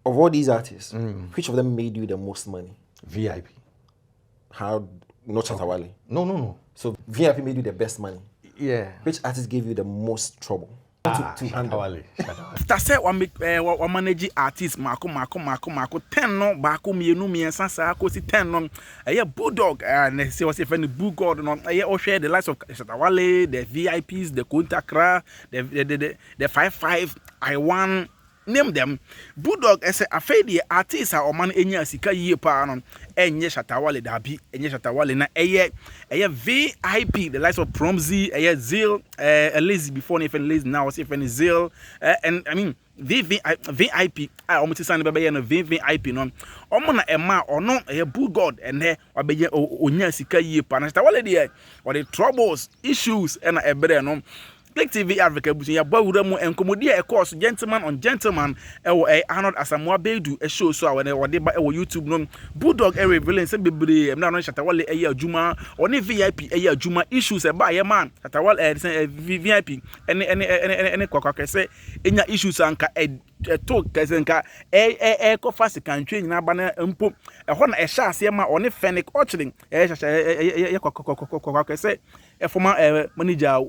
Of all these artists, which of them made you the most money? VIP. How? Not Shatta Wale. No. So VIP made you the best money. Yeah. Which artist gave you the most trouble? To handle. Shatta Wale. After say we manage artist mako 10 no baako mienu miensa sa ko si 10 no Bulldog and say was friend Bulldog no share the likes of Shatta Wale, the VIPs, the Kuntakra, the 55 I want name them. Bulldog as a the artist or man enya sika yie pa no enye Shatta Wale dabi enye Shatta Wale na VIP the likes of Promzy Zeal lazy before even lazy now was even Zeal and I mean VIP I almost say na be no VIP no omo na ema ono Bulldog and he wabeye onya sika yie pa na Shatta Wale there or the troubles issues and ebere no Click TV Africa busin ya bawura mu enkomodi e course gentleman on gentleman Arnold Asamoah Bedu a show so when they ba YouTube no Bulldog revealing say bebre na no Shatta Wale adwuma oni VIP adwuma issues e ba ye man Shatta Wale VIP ene kwakwa say enya issues anka to kazenka ko fast country nyina ba na mpo ho na sha ase ma oni Fennec Ochling kwakwa say former manager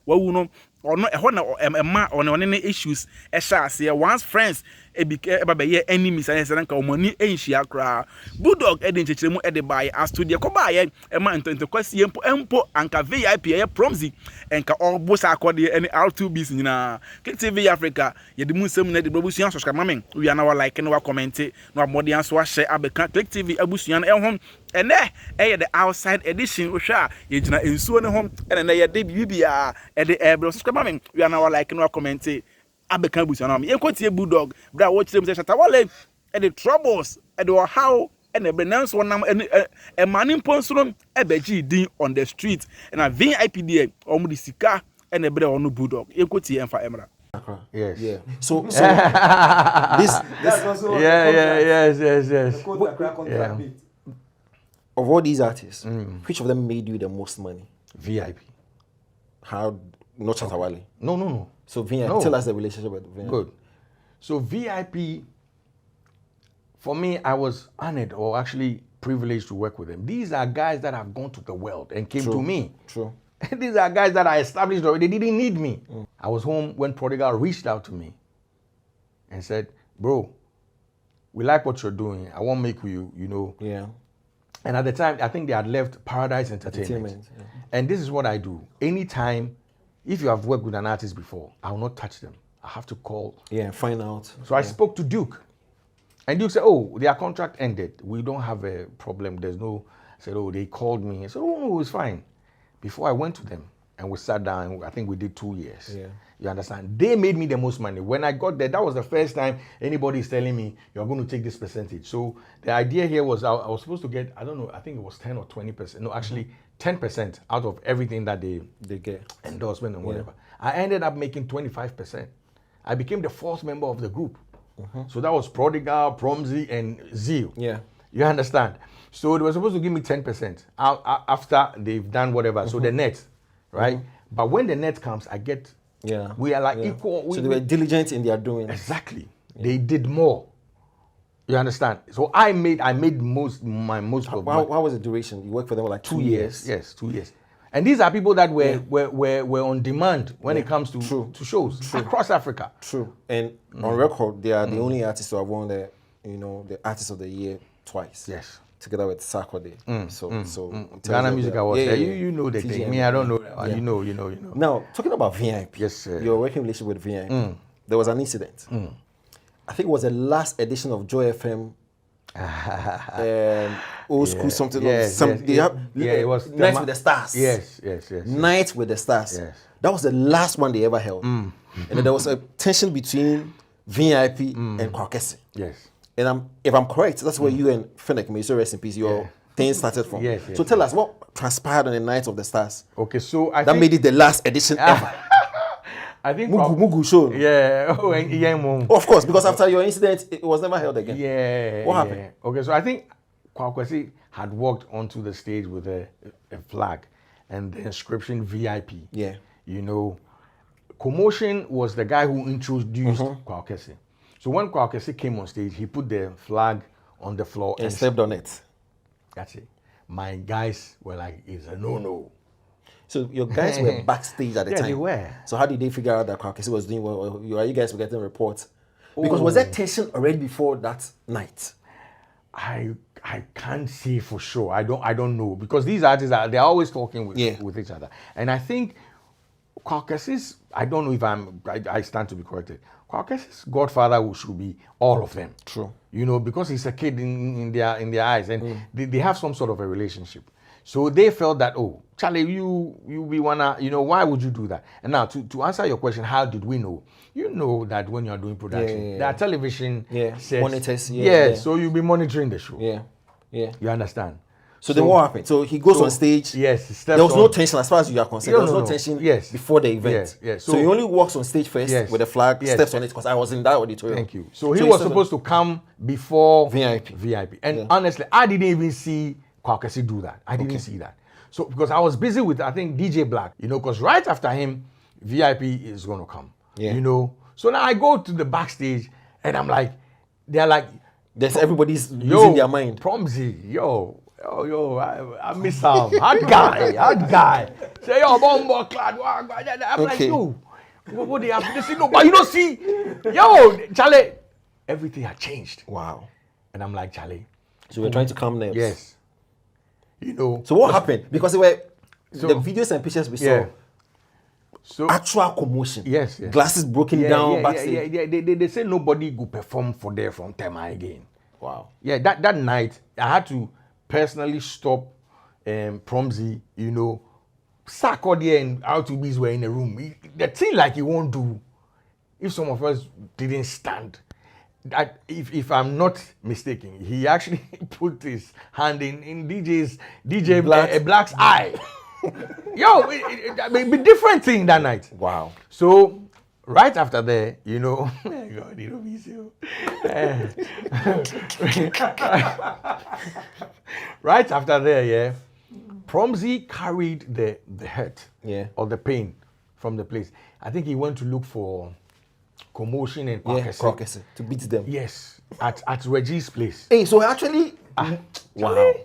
wawu no ono ehọ na ema ono ne issues ehya ase once friends eba be enemies and say nka omani enhia kra Bulldog nchechiremu de buy as to the ko buy ema ntontokwasi empo anka VIP Promzy enka obusa akode any R2Bs nyina KTV Africa ye de musem na de babusuan subscribe mamen we are now like no comment no amodian so share abeka KTV abusuan ehom ene the outside edition ohwa ye gina ensuo ne hom ene ye de bibia de ebro subscribe mamen we are now like no comment abeka abusuan am ye kwatie Bulldog bra watch them say Shatta Wale the troubles the how and the benance one a man in Ponsurum ebeji din on the street and a VIP there the sika and the bread on Bulldog ye kwatie emfa emra. Yes. Yeah. So this also yes. Yeah. Of all these artists, which of them made you the most money? VIP. How? Not Shatta Wale. No. So VIP. No. Tell us the relationship with VIP. Good. So VIP, for me, I was honored or actually privileged to work with them. These are guys that have gone to the world and came to me. True. These are guys that I established already. They didn't need me. I was home when Prodigal reached out to me and said, bro, we like what you're doing. I won't make you, Yeah. And at the time, I think they had left Paradise Entertainment. Yeah. And this is what I do. Anytime, if you have worked with an artist before, I will not touch them. I have to call. Yeah, find out. So I spoke to Duke. And Duke said, oh, their contract ended. We don't have a problem. There's no, I said, oh, they called me. I said, oh, no, it's fine. Before I went to them and we sat down, I think we did 2 years. Yeah. You understand? They made me the most money. When I got there, that was the first time anybody is telling me, you're going to take this percentage. So the idea here was I was supposed to get, I don't know, I think it was 10 or 20%. No, actually 10% out of everything that they get. Endorsement and whatever. I ended up making 25%. I became the fourth member of the group. So that was Prodigal, Promzy, and Zeal. Yeah. You understand? So they were supposed to give me 10% after they've done whatever. So the net, right? But when the net comes, I get. Yeah. We are like equal. So they were diligent in their doing. Exactly. Yeah. They did more. You understand? So I made my most of. How was the duration? You worked for them for like 2 years. Yes, 2 years. And these are people that were on demand when it comes to shows across Africa. True. And on record, they are the only artists who have won the Artist of the Year twice. Yes. Together with Sarkodie. So Ghana Music Awards. Yeah. You know the thing. Me, I don't know. Yeah. You know. Now, talking about VIP. Yes, sir. Your working relationship with VIP. There was an incident. I think it was the last edition of Joy FM. Old school something. Yes, it was Night with the Stars. Yes. Night with the Stars. Yes. That was the last one they ever held. And then there was a tension between VIP and Kwakese. Yes. And if I'm correct, that's where you and Fennec, may you so rest in peace, your thing started from. Yes. So tell us what transpired on the Night of the Stars. Okay, so that made it the last edition ever. I think Mugu show. Yeah. Of course, because after your incident, it was never held again. Yeah. What happened? Okay, so I think Kwakese had walked onto the stage with a flag and the inscription VIP. Yeah. Commotion was the guy who introduced Kwakese. So when Kwakese came on stage, he put the flag on the floor And stepped on it. That's it. My guys were like, it's a no-no. So your guys were backstage at the Yeah, time. they were. So how did they figure out that Kwakese was doing well? Or you guys were getting reports? Because was there tension already before that night? I can't say for sure. I don't know, because these artists they're always talking with each other, and I think Kwakese's, I don't know if I stand to be corrected. Kwakese's godfather should be all of them. True. You know, because he's a kid in their eyes, and they have some sort of a relationship. So they felt that, oh, Charlie, we wanna, you know, why would you do that? And now to answer your question, how did we know? You know that when you're doing production, there are television sets. Monitors. So you'll be monitoring the show. Yeah. You understand? So then what happened? So he goes on stage. Yes. There was no tension as far as you are concerned. There was no tension before the event. Yeah. So he only walks on stage first with the flag, steps on it, because I was in that auditorium. Thank you. So he was supposed to come before VIP. And honestly, I didn't even see Kwakese do that. I didn't see that. So because I was busy with, I think, DJ Black, you know, because right after him, VIP is going to come. You know. So now I go to the backstage and I'm like, they're like, everybody's losing their mind. Promzy, I miss him. Hard guy. Say, yo, bombo clad. I'm like, yo, what they have to say? No, but you don't see, yo, Charlie, everything had changed. Wow. And I'm like, Charlie. So we're trying to calm nerves. Yes. You know. So what happened? Because the videos and pictures we saw. So actual commotion. Yes. Glasses broken down backstage. They say nobody could perform for there from Tema again. Wow. Yeah, that night I had to personally stop Promzy, you know, Sarkodie and R2Bs were in the room. The thing like he won't do if some of us didn't stand. That if I'm not mistaken, he actually put his hand in DJ Black's eye. Yo, it be different thing that night. Wow. So right after that, you know, God, you know me so. Right after that, Promzy carried the hurt or the pain from the place. I think he went to look for commotion and Kwakese to beat them. Yes, at Reggie's place. Hey, so actually, wow.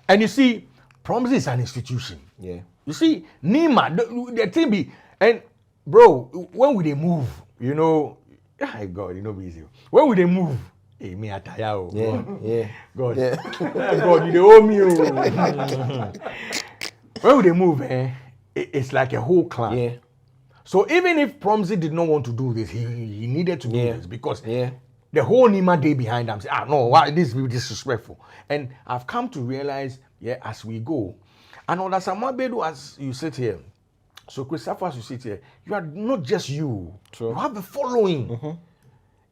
And you see, Promzy is an institution. Yeah. You see, Nima, the thing be, and bro, when we they move, you know, God, you know me easy. When we they move, hey, me ataya. Yeah. God, God, you they owe me. When we they move, it's like a whole clan. Yeah. So even if Promzy did not want to do this, he needed to do this because the whole Nima day behind him say, no, why this is disrespectful. And I've come to realize, as we go, and on Asamabedu, as you sit here, so Christopher, as you sit here, you are not just you. True. You have a following. Mm-hmm.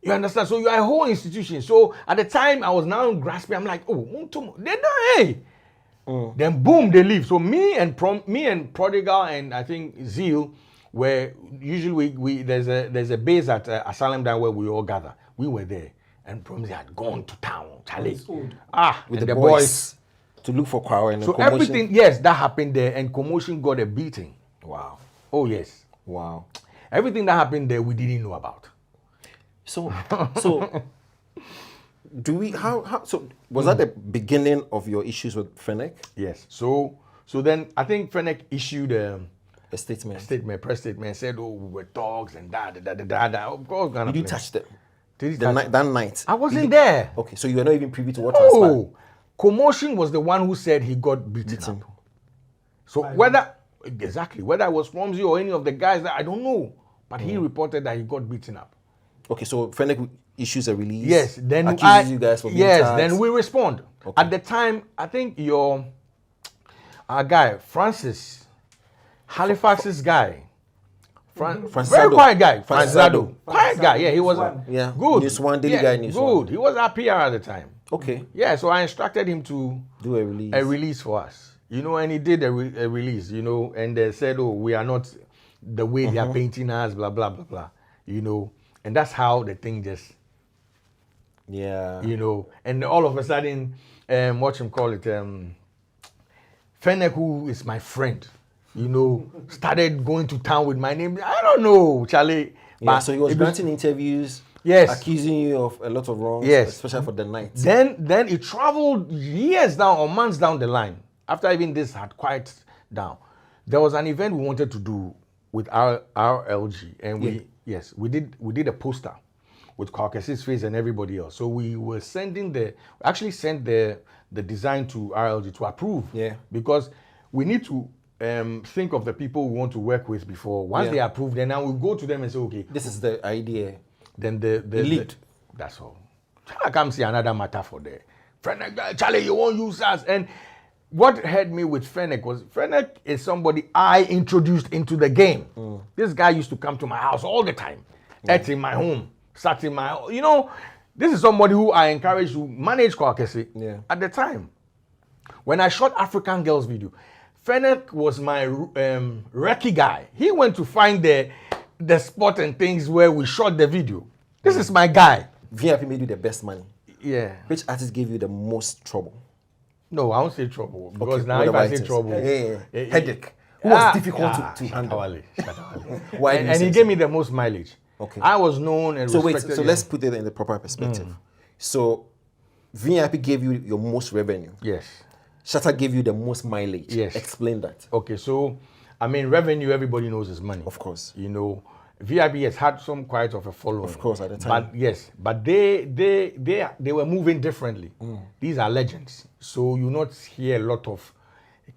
You understand? So you are a whole institution. So at the time, I was now grasping. I'm like, oh, they don't, hey. Then boom, they leave. So me and Prodigal and I think Zeal, where usually we there's a base at Asylum down where we all gather. We were there, and Promzy had gone to town, Charlie. With the boys to look for Kwara and so commotion. Everything, that happened there, and commotion got a beating. Wow. Oh yes. Wow. Everything that happened there, we didn't know about. So do we? So was that the beginning of your issues with Fennec? Yes. So then I think Fennec issued a press statement, said, "Oh, we were dogs and da. Of course, did you touch them? That night? I wasn't there. Okay, so you were not even privy to what transpired. Commotion was the one who said he got beaten up. So whether it was Promzy or any of the guys, that I don't know, but he reported that he got beaten up. Okay, so Fennec issues a release. Yes, then accuses you guys for being tagged. Then we respond. Okay. At the time, I think our guy Francis Halifax's guy. Very quiet guy, Franzado. Quiet guy, he was good. News One, daily guy, News good. One. He was our PR at the time. Okay. Yeah, so I instructed him to do a release for us. You know, and he did a release, you know, and they said, oh, we are not the way they are painting us, blah, blah, blah, blah, you know. And that's how the thing just, you know, and all of a sudden, Fennec, who is my friend, you know, started going to town with my name. I don't know, Charlie. Yeah, so he was granting interviews Yes. accusing you of a lot of wrongs, Yes. especially for the night. Then it traveled years down or months down the line. After even this had quieted down, there was an event we wanted to do with our LG, and we did a poster with Caucasus face and everybody else. So we were sent the design to RLG to approve. Yeah. Because we need to think of the people we want to work with before. Once they approve, then now we go to them and say, okay, This is the idea. then the lead. That's all. I can't see another matter for there. Fennec, Charlie, you won't use us. And what hurt me with Fennec was Fennec is somebody I introduced into the game. This guy used to come to my house all the time, ate in my home, sat in my home. You know, this is somebody who I encouraged to manage Kwakese at the time. When I shot African Girls video, Fennec was my recce guy. He went to find the spot and things where we shot the video. This is my guy. VIP made you the best money. Yeah. Which artist gave you the most trouble? No, I won't say trouble. Because Okay, now what if I about say it? trouble... Headache. Who was difficult to handle? Shatta Wale. Why and do you he say gave so? me the most mileage. Okay. I was known and So wait, respected. so let's put it in the proper perspective. So VIP gave you your most revenue. Yes. Shatta gave you the most mileage. Yes. Explain that. Okay, so, I mean, revenue, everybody knows is money. Of course. You know, VIP has had some quite of a following. Of course, at the time. But yes, but they were moving differently. These are legends. So you not hear a lot of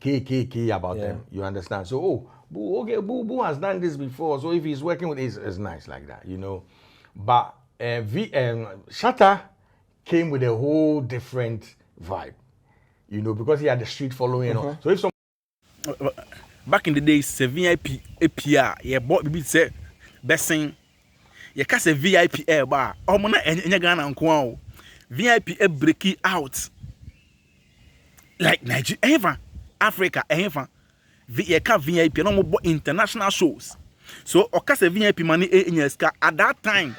KKK about them. You understand? So, Boo has done this before. So if he's working with it's nice like that, you know. But Shatta came with a whole different vibe, you know, because he had the street following. And all. So if some back in the days, say VIP APR, yeah, bought the say besting. You can say VIP air bar. Oh, man, and Ghana and VIP air breaking out like Nigeria, ever Africa, ever. You can VIP no more international shows. So, okay, say VIP money in your scar at that time.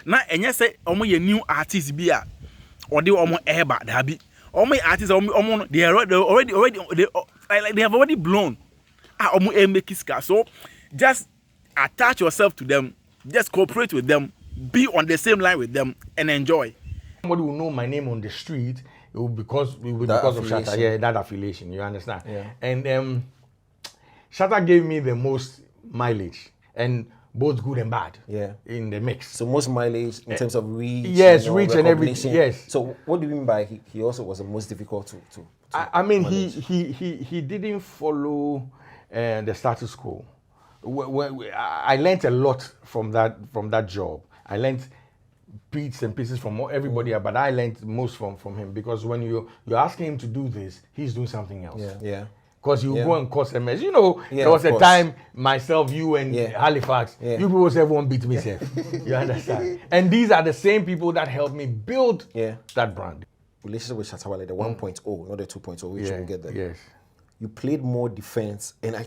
Now, and you say, your new artist be a or they almost air bar, there be. All my artists they have already blown. Make it. So just attach yourself to them, just cooperate with them, be on the same line with them, and enjoy. Somebody will know my name on the street, it will because of Shatta, that affiliation. You understand? Yeah. And Shatta gave me the most mileage, and both good and bad. Yeah. In the mix. So most mileage in terms of reach. Yes, reach and everything. recognition. Yes. So what do you mean by he also was the most difficult to I mean, manage? he didn't follow the status quo. I learned a lot from that job. I learned bits and pieces from everybody, but I learned most from him because when you're asking him to do this, he's doing something else. Yeah. Because you go and cause a mess. You know, there was a time, myself, you, and Halifax, you people said everyone beat me, sir. You understand? And these are the same people that helped me build that brand. Relationship with Shatta Wale, the 1.0, not the 2.0, which we'll get there. Yes. You played more defense, and I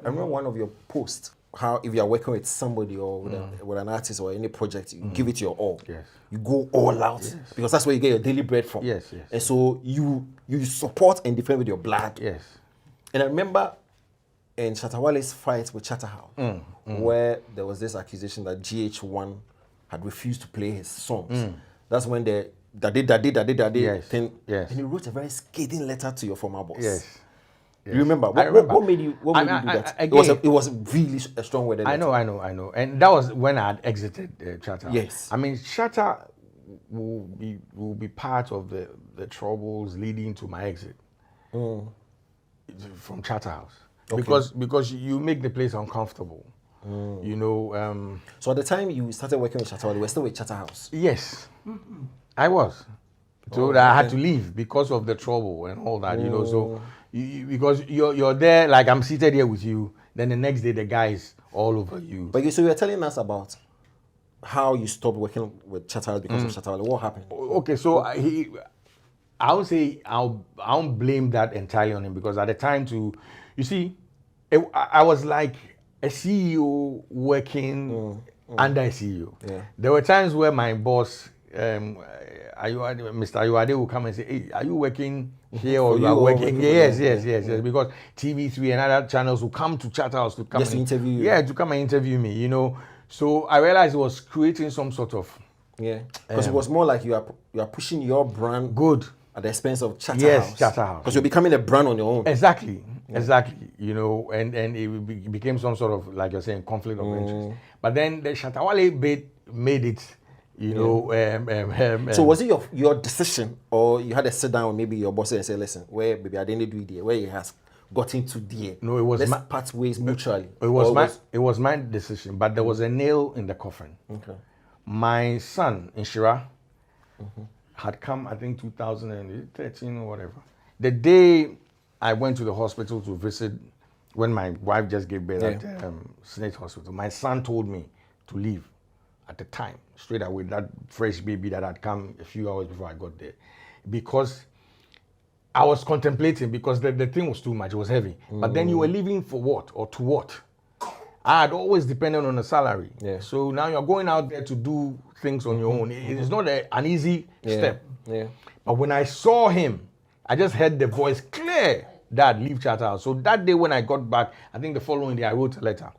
remember one of your posts, how if you're working with somebody or with an artist or any project, you give it your all. Yes. You go all out because that's where you get your daily bread from. Yes. And so you support and defend with your blood. Yes. And I remember in Shatta Wale's fight with Charterhouse, where there was this accusation that GH1 had refused to play his songs. That's when the thing. Yes. And he wrote a very scathing letter to your former boss. Yes. You remember? I remember. What made you do that? It was really a strong word. I know. And that was when I had exited Shatta. Yes. I mean, Shatta will be part of the troubles leading to my exit from Charterhouse. Okay. Because you make the place uncomfortable. You know. So at the time you started working with Shatta Wale, you were still with Charterhouse. Yes, I was. So I had to leave because of the trouble and all that. You know. So because you're there, like I'm seated here with you. Then the next day the guy is all over you. But so you're telling us about how you stopped working with Charterhouse because of Shatta Wale. What happened? Okay, so I would say I won't blame that entirely on him because at the time you see, I was like a CEO working under a CEO. Yeah. There were times where my boss, Mr. Ayuade will come and say, "Hey, are you working here or you are working?" Yes. Because TV3 and other channels will come to Charterhouse to come and interview you. Yeah, to come and interview me. You know, so I realized it was creating some sort of Yeah, because it was more like you are pushing your brand Good. at the expense of Charterhouse. Yes, Charterhouse. Because you're becoming a brand on your own. Exactly. Exactly. You know, and it became some sort of, like you're saying, conflict of interest. But then the Shatta Wale bit made it, you know. So was it your decision, or you had to sit down with maybe your boss and say, listen, where maybe I didn't do it there, where he has gotten to there. No, it was let's part ways mutually. It was my decision, but there was a nail in the coffin. Okay. My son, Inshira, had come, I think, 2013 or whatever. The day I went to the hospital to visit, when my wife just gave birth at Snake Hospital, my son told me to leave at the time, straight away, that fresh baby that had come a few hours before I got there. Because I was contemplating, because the thing was too much, it was heavy. But then you were leaving for what, or to what? I had always depended on a salary. Yeah. So now you're going out there to do things on your own. It's not an easy step. Yeah. But when I saw him, I just heard the voice clear, Dad, leave Charterhouse. So that day when I got back, I think the following day I wrote a letter.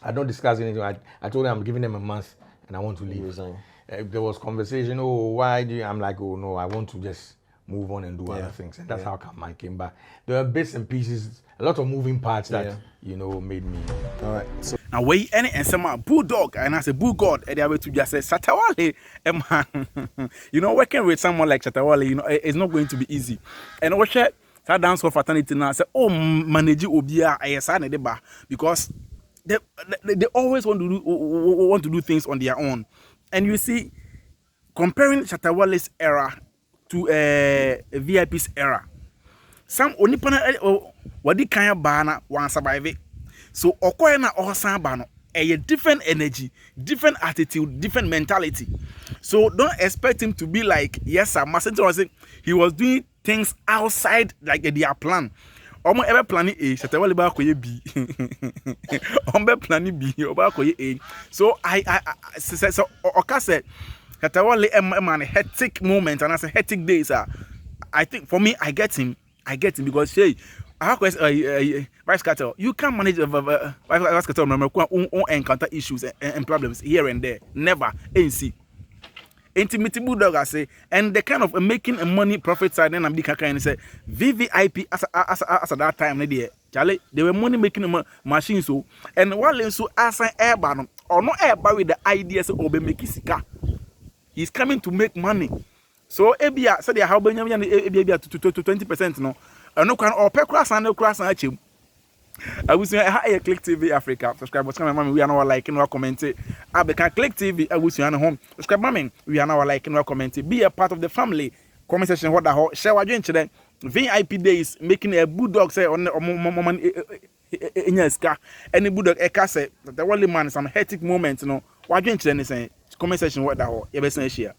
I don't discuss anything. I told him I'm giving them a month and I want to leave. There was conversation, why do you? I'm like, no, I want to just move on and do other things. And that's how I came back. There were bits and pieces, a lot of moving parts that, you know, made me. All right. So now we any and some Bulldog and I say Bulldog and they are to just say Shatta Wale, man. You know, working with someone like Shatta Wale, you know, it's not going to be easy. And what that dance for fraternity now say, manage Obia, I because they always want to do things on their own. And you see, comparing Shatta Wale's era to VIP's era, some onipana wadi kanya bana wan survive it. So okoye na osan ba no a different energy, different attitude, different mentality. So don't expect him to be like, yes sir, Masenjo was saying he was doing things outside like their plan. Omo ever planning A, Shatta Wale ba koye B. Omo planning B, oba koye A. So so Oka said Shatta Wale man hectic moment and I say hectic days. I think for me I get him because hey, Vice Cartel, you can't manage Vice Cartel won't encounter issues and problems here and there. Never. ANC. Intimate Bulldog, I say, and the kind of making a money profit side, then I'm the kind of say VVIP as at that time, Charlie, they were money making machines so, and while so as an airban or no airbar with the ideas of Obemekisika, he's coming to make money. So Ebia said, how many to 20% no. No can or per cross and no cross and achieve. I was saying, hi, Click TV Africa. Subscribe, what's coming, mommy. We are now liking or commenting. I can Click TV. I was saying, home. Subscribe, mommy. We are now liking or commenting. Be a part of the family. Comment section, what the whole share what you today. VIP days making a Bulldog say on the moment in your scar. Any Bulldog a say the only man some hectic moments, you know. What you today? Comment section, what the whole. You best share.